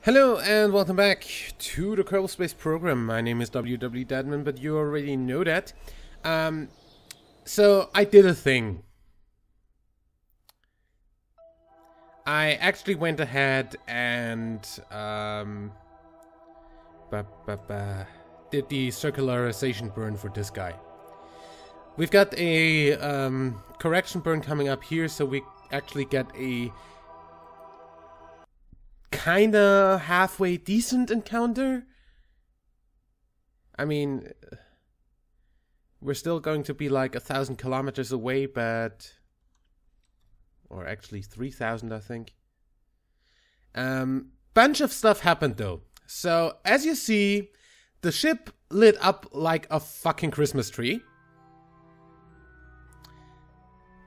Hello and welcome back to the Kerbal Space program. My name is WWEdeadman, but you already know that. So I did a thing. I actually went ahead and did the circularization burn for this guy. We've got a correction burn coming up here, so we actually get a kinda halfway decent encounter. I mean, we're still going to be like 1,000 kilometers away, but... or actually 3,000, I think. Bunch of stuff happened though. So, as you see, the ship lit up like a fucking Christmas tree.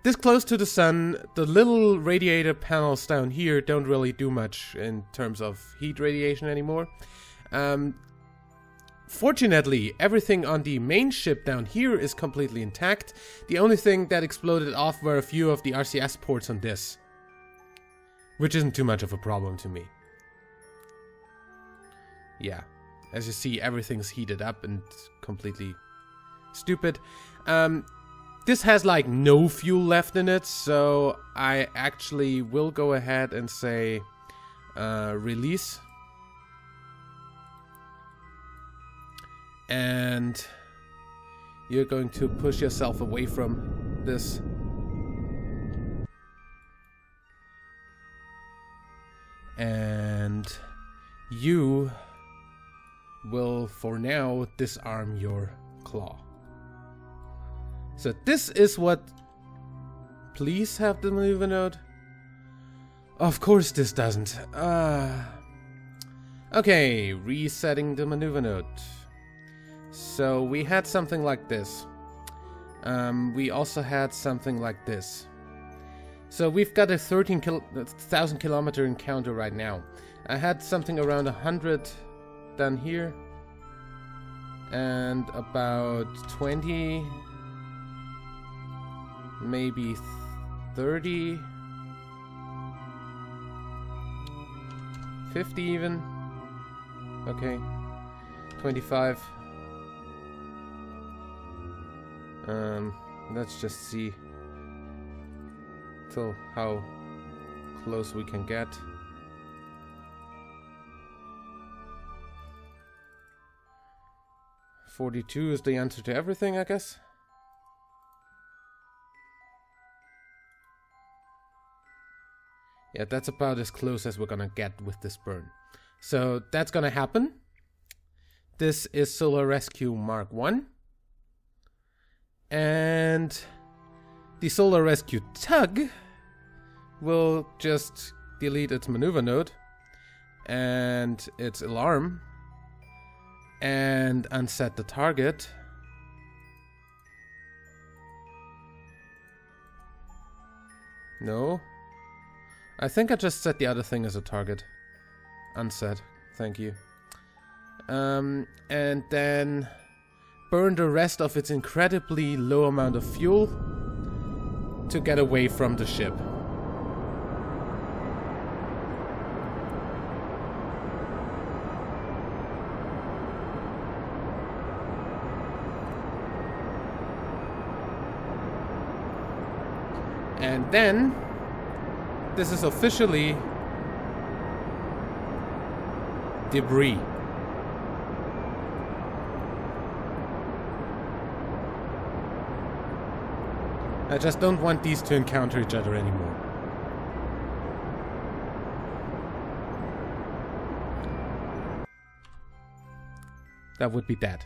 This close to the sun, the little radiator panels down here don't really do much in terms of heat radiation anymore. Fortunately, everything on the main ship down here is completely intact. The only thing that exploded off were a few of the RCS ports on this, which isn't too much of a problem to me. Yeah, as you see, everything's heated up and completely stupid. This has like no fuel left in it, so I actually will go ahead and say release. And you're going to push yourself away from this. And you will, for now, disarm your claw. So this is what... Please have the maneuver node? Of course this doesn't. Okay, resetting the maneuver node. So we had something like this. We also had something like this. So we've got a 13,000 kilometer encounter right now. I had something around 100 down here. And about 20... maybe 30, 50 even. Okay, 25. Let's just see till how close we can get. .42 is the answer to everything, I guess. Yeah, that's about as close as we're gonna get with this burn. So that's gonna happen. This is Solar Rescue Mark 1. And the Solar Rescue Tug will just delete its maneuver node and its alarm and unset the target. No. I think I just set the other thing as a target. Unset. Thank you. And then burn the rest of its incredibly low amount of fuel to get away from the ship. And then this is officially debris. I just don't want these to encounter each other anymore. That would be that.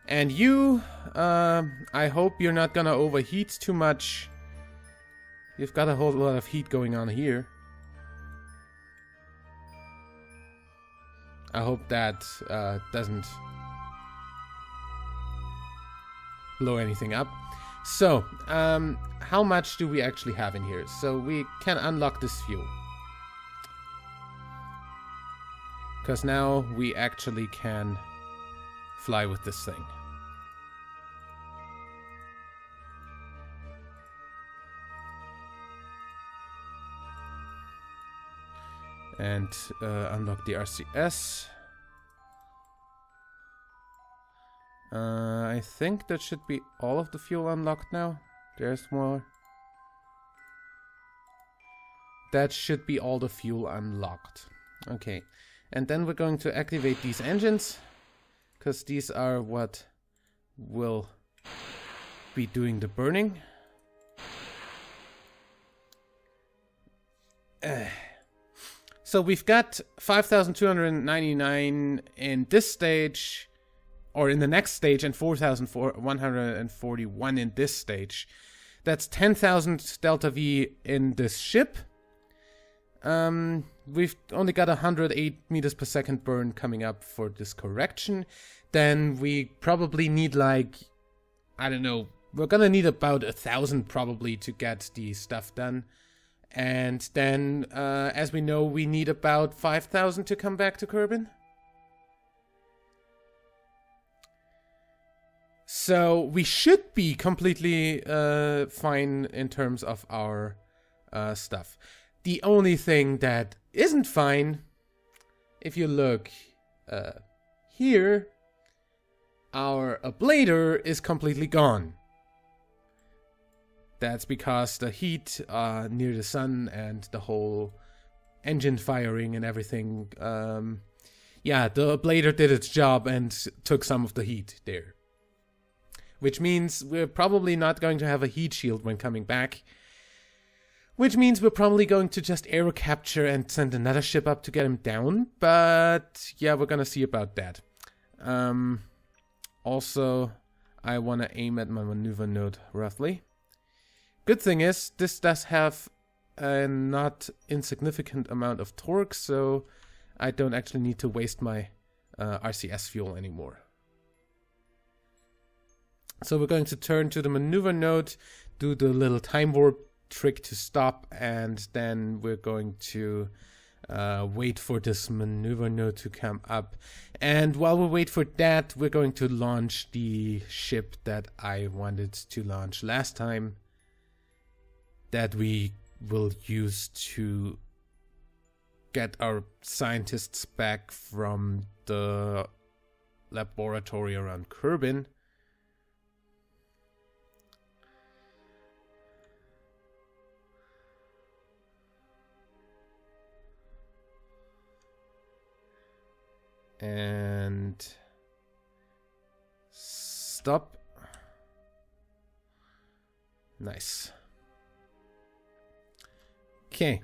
And you, I hope you're not gonna overheat too much. You've got a whole lot of heat going on here. I hope that doesn't blow anything up. So, how much do we actually have in here? So we can unlock this fuel. Because now we actually can fly with this thing. And unlock the RCS. I think that should be all of the fuel unlocked now. There's more. That should be all the fuel unlocked. Okay. And then we're going to activate these engines, because these are what will be doing the burning. So we've got 5,299 in this stage, or in the next stage, and 4,141 in this stage. That's 10,000 delta V in this ship. We've only got 108 meters per second burn coming up for this correction. Then we probably need, like, I don't know, we're gonna need about 1,000 probably to get the stuff done. And then, as we know, we need about 5,000 to come back to Kerbal. So we should be completely fine in terms of our stuff. The only thing that isn't fine, if you look here, our ablator is completely gone. That's because the heat near the sun and the whole engine firing and everything, yeah, the ablator did its job and took some of the heat there. Which means we're probably not going to have a heat shield when coming back. Which means we're probably going to just aero capture and send another ship up to get him down. But yeah, we're gonna see about that. Also, I want to aim at my maneuver node roughly. Good thing is, this does have a not insignificant amount of torque, so I don't actually need to waste my RCS fuel anymore. So we're going to turn to the maneuver node, do the little time warp trick to stop, and then we're going to wait for this maneuver node to come up. And while we wait for that, we're going to launch the ship that I wanted to launch last time, that we will use to get our scientists back from the laboratory around Kerbal. And stop. Nice. Okay.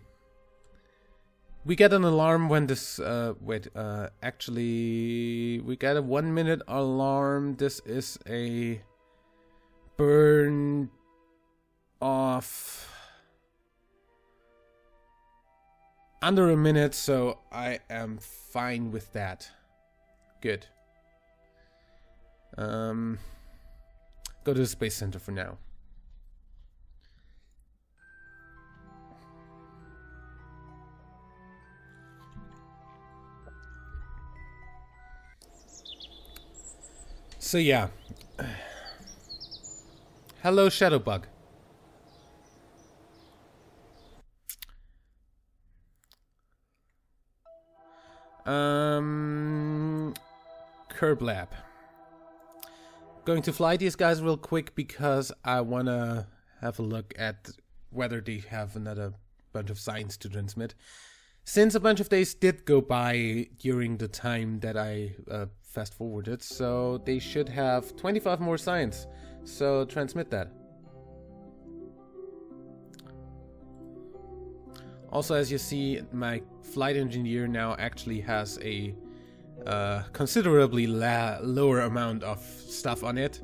We get an alarm when this actually we get a 1 minute alarm. This is a burn off under a minute, so I am fine with that. Good. Go to the Space Center for now. So yeah. Hello, Shadowbug. Kerbal. Going to fly these guys real quick because I wanna have a look at whether they have another bunch of signs to transmit. Since a bunch of days did go by during the time that I fast forwarded, so they should have 25 more signs. So transmit that. Also, as you see, my flight engineer now actually has a considerably lower amount of stuff on it.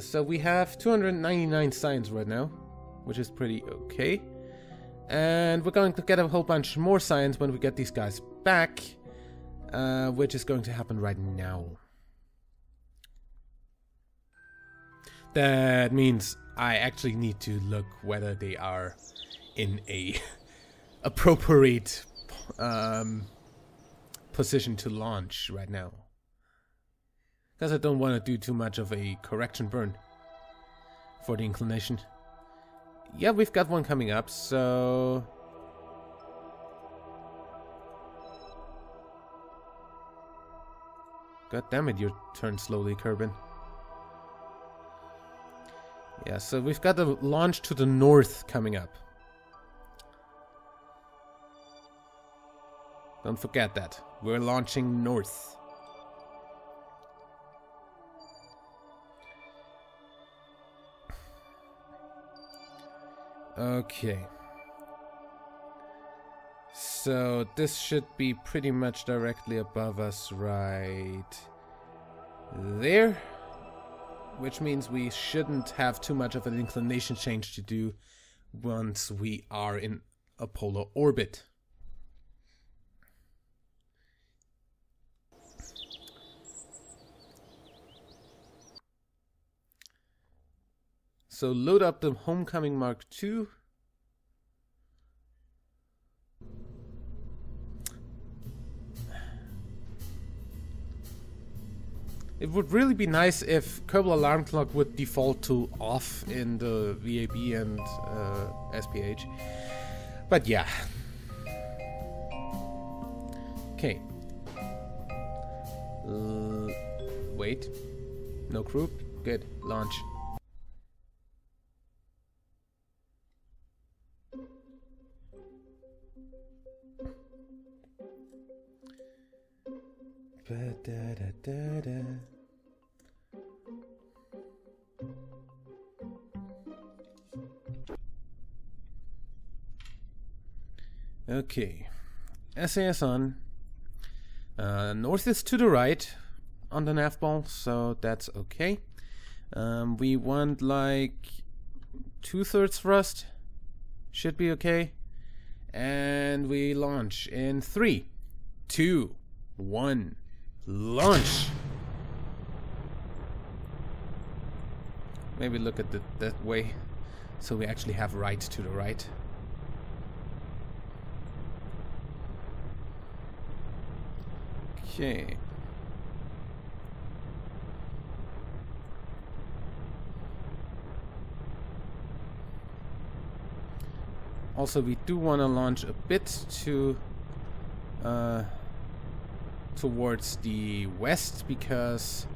So we have 299 signs right now, which is pretty okay. And we're going to get a whole bunch more signs when we get these guys back, which is going to happen right now. That means I actually need to look whether they are in a appropriate position to launch right now. Because I don't want to do too much of a correction burn for the inclination. Yeah, we've got one coming up, so... God damn it, you turn slowly, Kerbal. Yeah, so we've got a launch to the north coming up. Don't forget that. We're launching north. Okay. So this should be pretty much directly above us right there. Which means we shouldn't have too much of an inclination change to do once we are in a polar orbit. So load up the Homecoming Mark II. It would really be nice if Kerbal Alarm Clock would default to off in the VAB and SPH. But yeah. Okay. Wait. No crew? Good. Launch. Ba-da-da-da-da. Okay, SAS on. North is to the right on the nav ball, so that's okay. We want like 2/3 thrust, should be okay. And we launch in 3, 2, 1. Launch! Maybe look at that way, so we actually have right to the right. Okay. Also, we do want to launch a bit to towards the west, because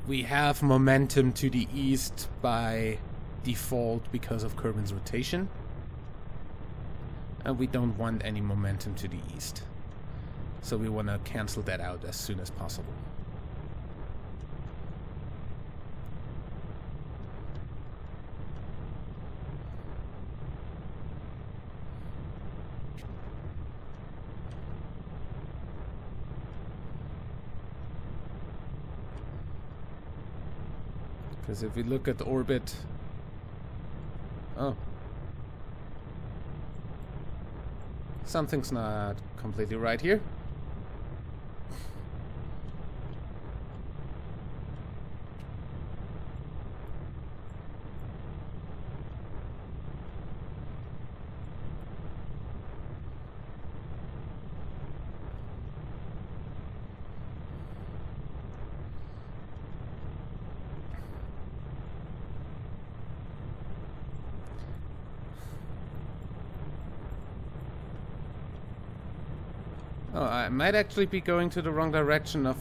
we have momentum to the east by default because of Kerbal's rotation, and we don't want any momentum to the east, so we want to cancel that out as soon as possible. Because if we look at the orbit... Oh. Something's not completely right here. Oh, I might actually be going to the wrong direction of...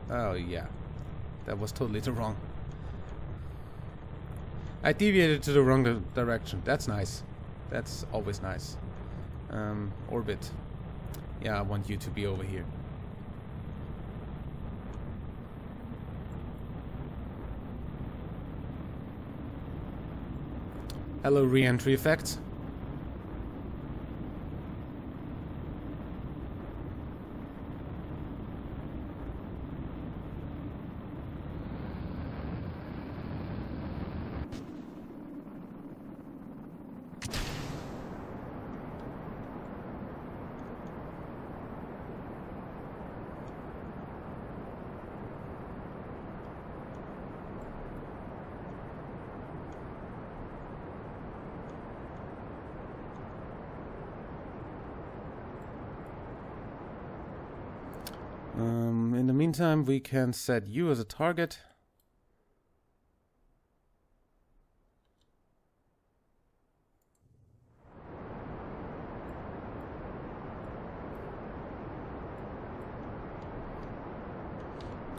Oh, yeah. That was totally the wrong. I deviated to the wrong direction. That's nice. That's always nice. Orbit. Yeah, I want you to be over here. Hello, re-entry effects. In the meantime, we can set you as a target.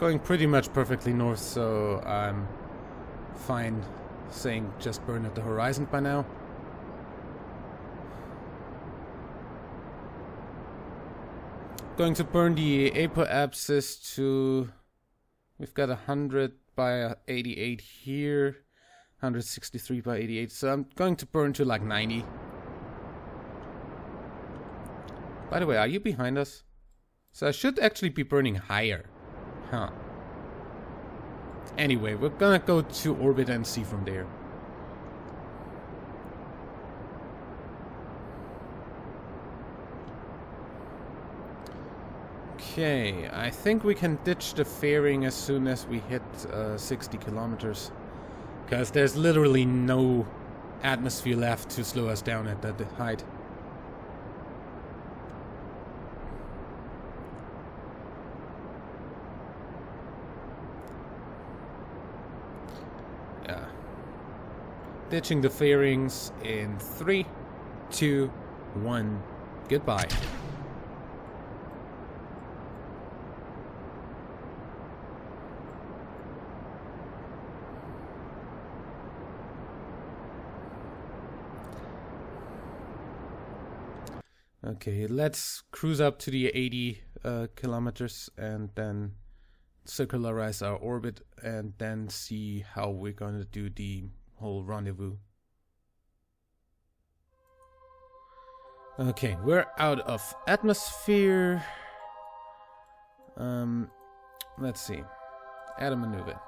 going pretty much perfectly north, so I'm fine saying just burn at the horizon by now. Going to burn the apoapsis to... We've got 100 by 88 here. 163 by 88, so I'm going to burn to like 90. By the way, are you behind us? So I should actually be burning higher. Huh. Anyway, we're gonna go to orbit and see from there. Okay, I think we can ditch the fairing as soon as we hit 60 kilometers. Because there's literally no atmosphere left to slow us down at that height. Yeah. Ditching the fairings in 3, 2, 1. Goodbye. Okay, let's cruise up to the 80 kilometers and then circularize our orbit and then see how we're going to do the whole rendezvous. Okay, we're out of atmosphere. Let's see. Add a maneuver.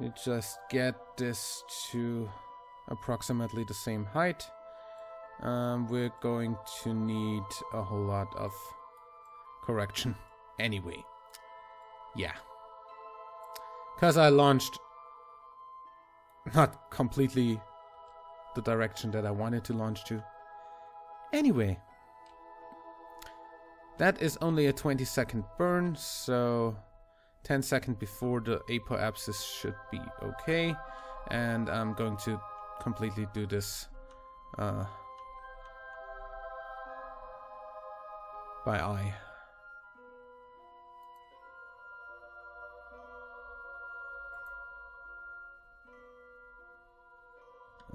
You just get this to approximately the same height. We're going to need a whole lot of correction anyway. Yeah. Because I launched not completely the direction that I wanted to launch to. Anyway. That is only a 20-second burn, so 10 seconds before the apoapsis should be okay. And I'm going to completely do this by eye.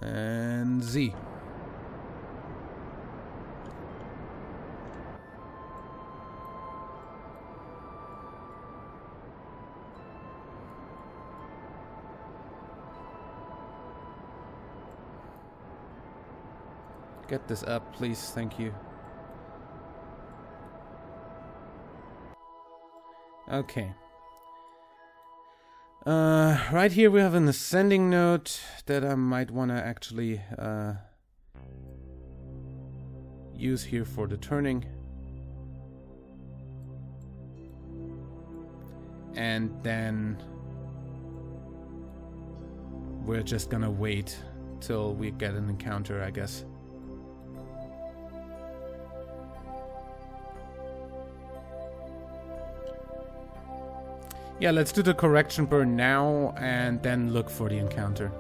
And Z. Get this up, please. Thank you. Okay. Right here we have an ascending node that I might want to actually use here for the turning. And then we're just gonna wait till we get an encounter, I guess. Yeah, let's do the correction burn now and then look for the encounter.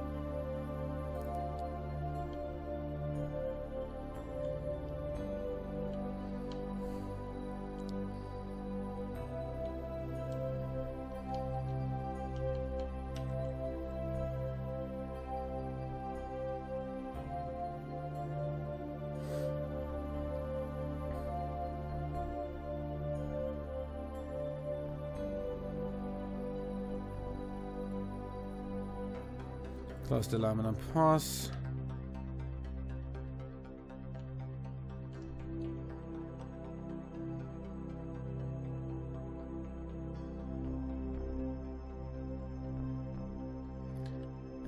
Close the alarm and pause.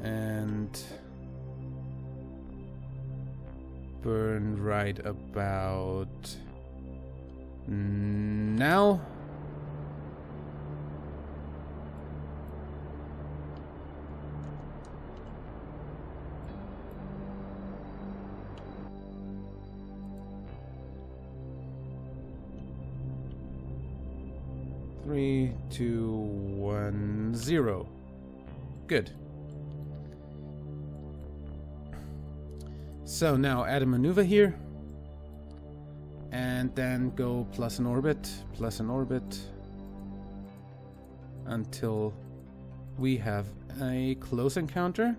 And burn right about now. Three, 2, 1, 0. Good. So now add a maneuver here. And then go plus an orbit, until we have a close encounter.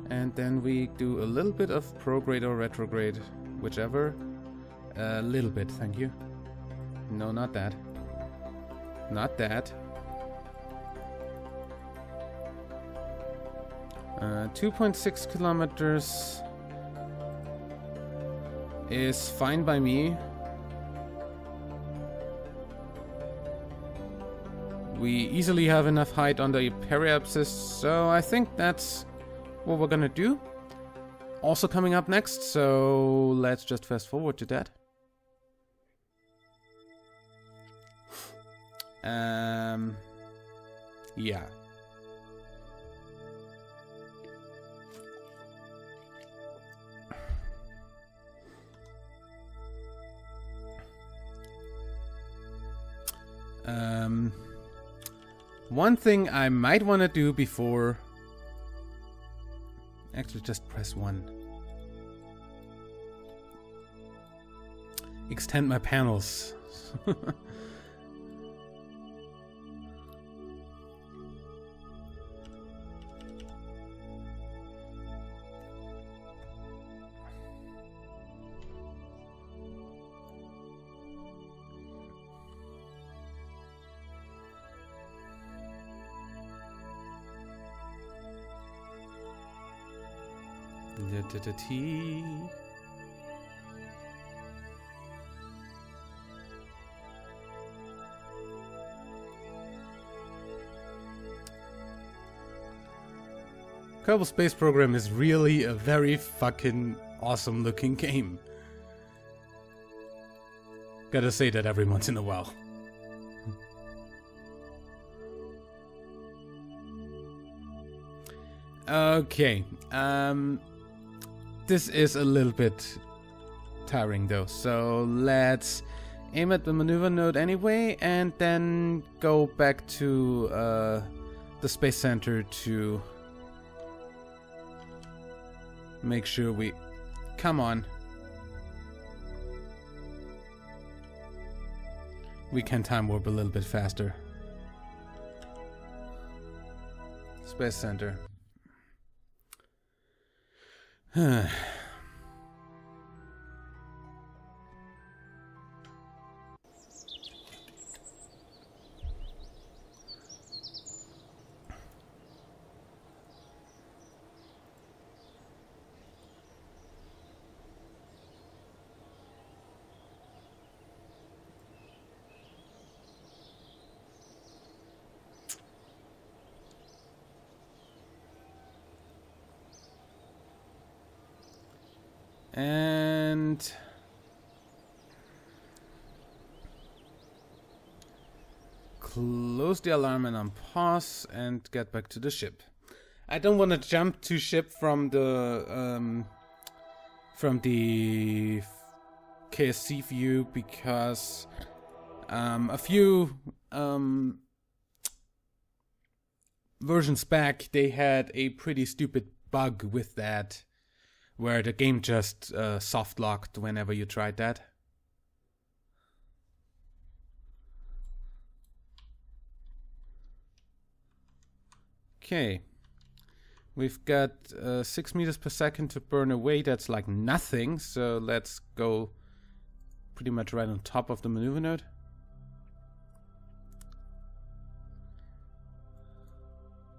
And then we do a little bit of prograde or retrograde, whichever. A little bit, thank you. No, not that. Not that. 2.6 kilometers is fine by me. We easily have enough height on the periapsis, so I think that's what we're gonna do. Also coming up next, so let's just fast forward to that. Yeah. One thing I might want to do before... Actually, just press 1. Extend my panels. T. Kerbal Space Program is really a very fucking awesome looking game. Gotta say that every once in a while. Okay, this is a little bit tiring though, so let's aim at the maneuver node anyway, and then go back to the Space Center to make sure we... Come on. We can time warp a little bit faster. Space Center. And close the alarm and unpause and get back to the ship. I don't want to jump to ship from the KSC view because a few versions back they had a pretty stupid bug with that, where the game just soft locked whenever you tried that. Okay, we've got 6 meters per second to burn away. That's like nothing, so let's go pretty much right on top of the maneuver node.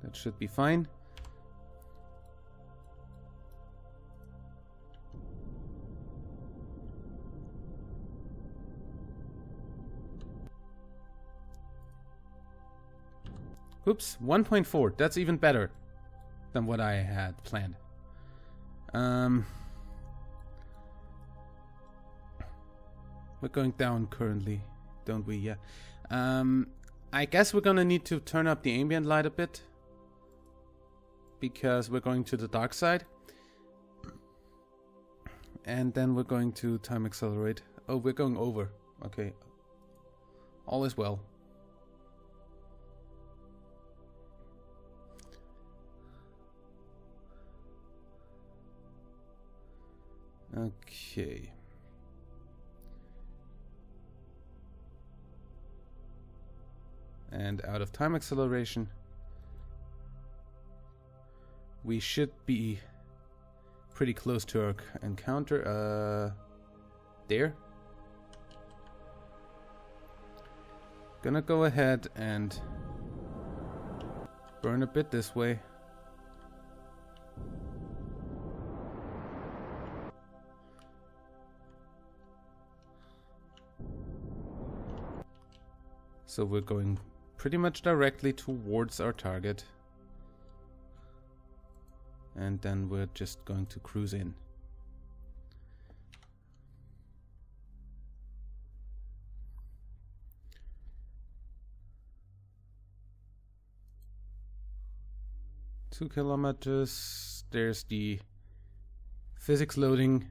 That should be fine. Oops, 1.4. That's even better than what I had planned. We're going down currently, don't we? Yeah. I guess we're gonna need to turn up the ambient light a bit, because we're going to the dark side. And then we're going to time accelerate. Oh, we're going over. Okay. All is well. Okay. And out of time acceleration. We should be pretty close to our encounter. There. Gonna go ahead and burn a bit this way. So we're going pretty much directly towards our target. And then we're just going to cruise in. Two kilometers. There's the physics loading.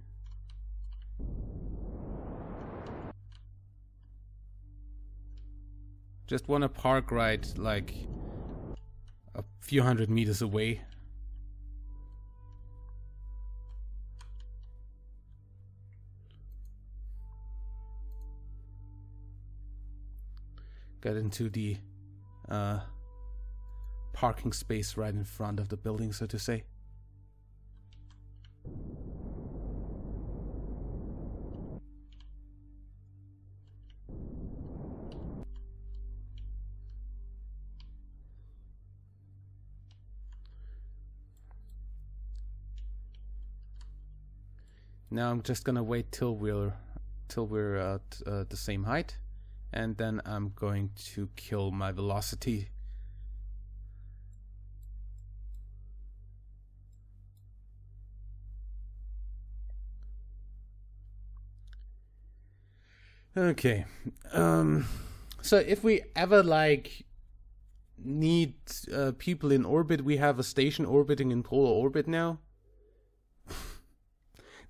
Just want to park right like a few hundred meters away. Get into the parking space right in front of the building, so to say. Now I'm just gonna wait till we're at the same height, and then I'm going to kill my velocity. Okay. So if we ever like need people in orbit, we have a station orbiting in polar orbit now.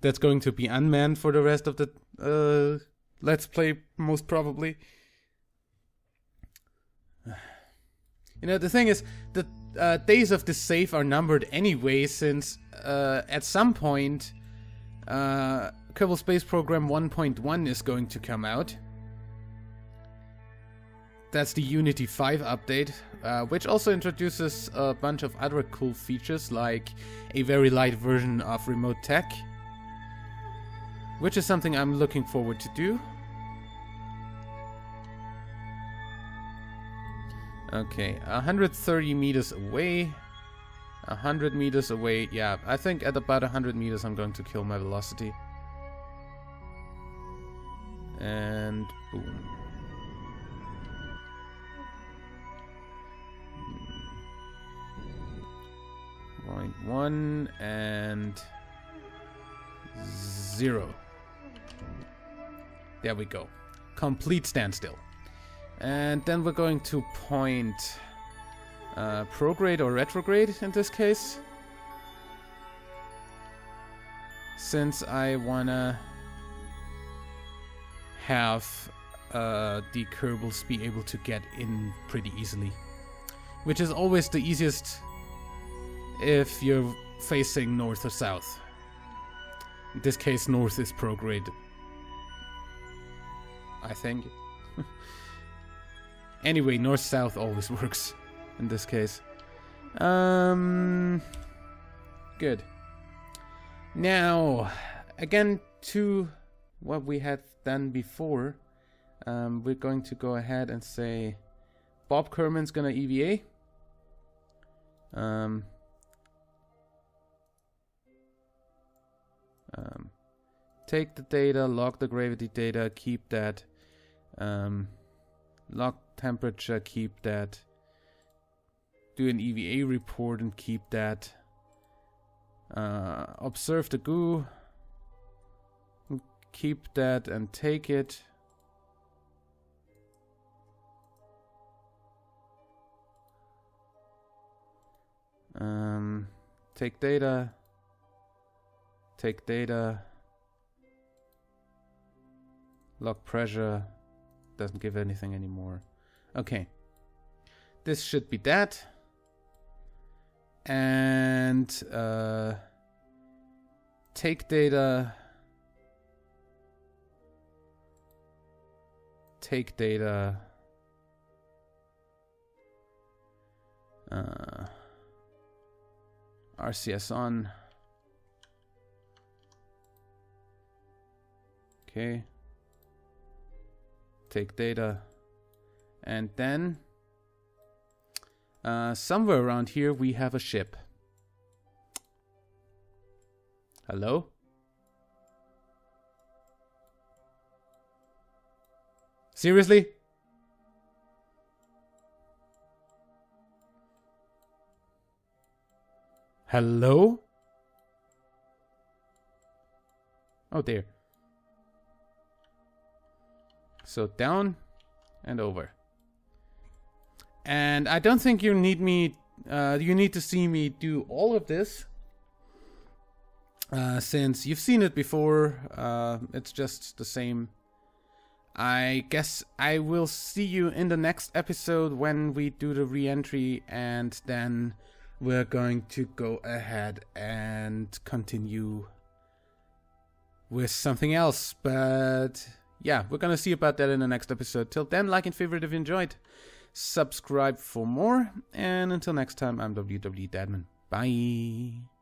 That's going to be unmanned for the rest of the Let's Play, most probably. You know, the thing is, the days of this save are numbered anyway, since at some point Kerbal Space Program 1.1 is going to come out. That's the Unity 5 update, which also introduces a bunch of other cool features, like a very light version of remote tech, which is something I'm looking forward to do. Okay, 130 meters away. 100 meters away. Yeah, I think at about 100 meters I'm going to kill my velocity. And boom. Point 1 and 0. There we go. Complete standstill. And then we're going to point prograde or retrograde in this case, since I wanna have the Kerbals be able to get in pretty easily, which is always the easiest if you're facing north or south. In this case, north is prograde, I think. Anyway, north-south always works in this case. Good. Now, again, to what we had done before, we're going to go ahead and say Bob Kerman's gonna EVA. Take the data, log the gravity data, keep that. Log temperature, keep that. Do an EVA report and keep that. Observe the goo. Keep that and take it. Take data. Take data. Log pressure. Doesn't give anything anymore. Okay. This should be that. And take data. take data. RCS on. Okay. Take data. And then somewhere around here we have a ship. Hello? Seriously? Hello? Oh dear. So down and over. And I don't think you need me, you need to see me do all of this. Since you've seen it before, it's just the same. I guess I will see you in the next episode when we do the re-entry, and then we're going to go ahead and continue with something else. But yeah, we're gonna see about that in the next episode. Till then, like and favorite if you enjoyed. Subscribe for more, and until next time, I'm WWEdeadman. Bye.